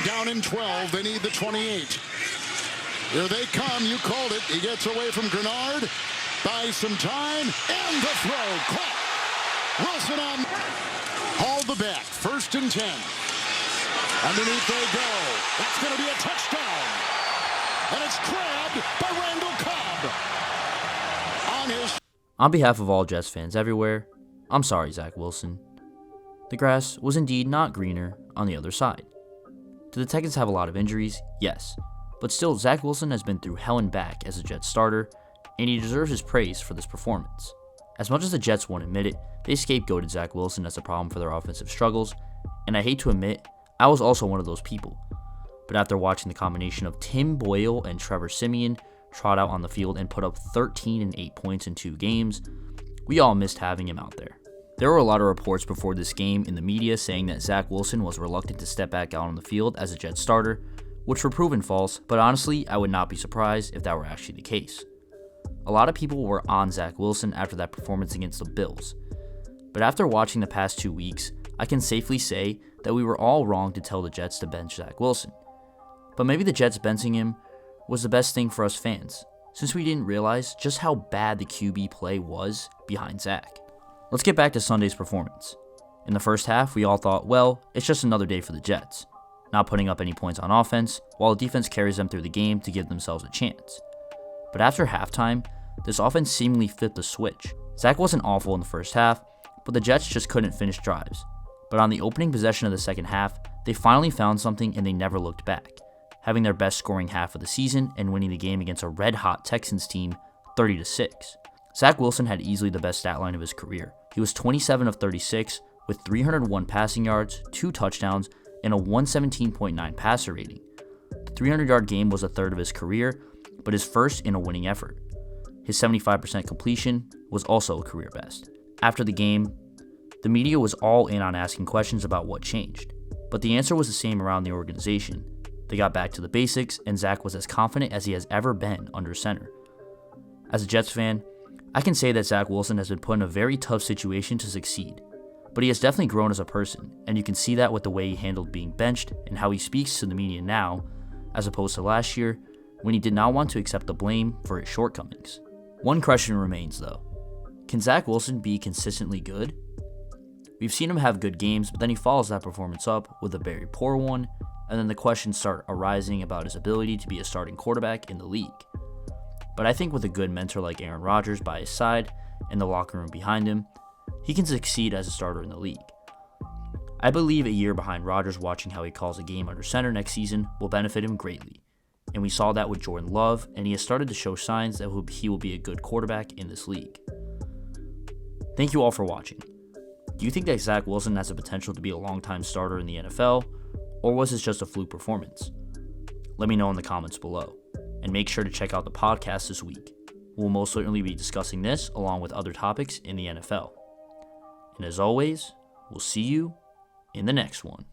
down in 12. They need the 28. Here they come. You called it. He gets away from Grenard. Buys some time. And the throw. Caught. Wilson on. Hauled the back. 1st and 10. Underneath they go. That's going to be a touchdown. And it's grabbed by Randall Cobb. On behalf of all Jets fans everywhere, I'm sorry, Zach Wilson. The grass was indeed not greener on the other side. Do the Texans have a lot of injuries? Yes. But still, Zach Wilson has been through hell and back as a Jets starter, and he deserves his praise for this performance. As much as the Jets won't admit it, they scapegoated Zach Wilson as a problem for their offensive struggles, and I hate to admit, I was also one of those people. But after watching the combination of Tim Boyle and Trevor Siemian trot out on the field and put up 13 and 8 points in 2 games, we all missed having him out there. There were a lot of reports before this game in the media saying that Zach Wilson was reluctant to step back out on the field as a Jets starter, which were proven false, but honestly, I would not be surprised if that were actually the case. A lot of people were on Zach Wilson after that performance against the Bills. But after watching the past 2 weeks, I can safely say that we were all wrong to tell the Jets to bench Zach Wilson. But maybe the Jets benching him was the best thing for us fans, since we didn't realize just how bad the QB play was behind Zach. Let's get back to Sunday's performance. In the first half, we all thought, well, it's just another day for the Jets, not putting up any points on offense, while the defense carries them through the game to give themselves a chance. But after halftime, this offense seemingly flipped the switch. Zach wasn't awful in the first half, but the Jets just couldn't finish drives. But on the opening possession of the second half, they finally found something and they never looked back, having their best scoring half of the season and winning the game against a red-hot Texans team 30-6. Zach Wilson had easily the best stat line of his career. He was 27 of 36 with 301 passing yards, 2 touchdowns, and a 117.9 passer rating. The 300-yard game was a third of his career, but his first in a winning effort. His 75% completion was also a career best. After the game, the media was all in on asking questions about what changed, but the answer was the same around the organization. They got back to the basics, and Zach was as confident as he has ever been under center. As a Jets fan, I can say that Zach Wilson has been put in a very tough situation to succeed, but he has definitely grown as a person, and you can see that with the way he handled being benched and how he speaks to the media now, as opposed to last year, when he did not want to accept the blame for his shortcomings. One question remains though. Can Zach Wilson be consistently good? We've seen him have good games, but then he follows that performance up with a very poor one, and then the questions start arising about his ability to be a starting quarterback in the league. But I think with a good mentor like Aaron Rodgers by his side and the locker room behind him, he can succeed as a starter in the league. I believe a year behind Rodgers watching how he calls a game under center next season will benefit him greatly. And we saw that with Jordan Love, and he has started to show signs that he will be a good quarterback in this league. Thank you all for watching. Do you think that Zach Wilson has the potential to be a long-time starter in the NFL, or was this just a fluke performance? Let me know in the comments below. And make sure to check out the podcast this week. We'll most certainly be discussing this along with other topics in the NFL. And as always, we'll see you in the next one.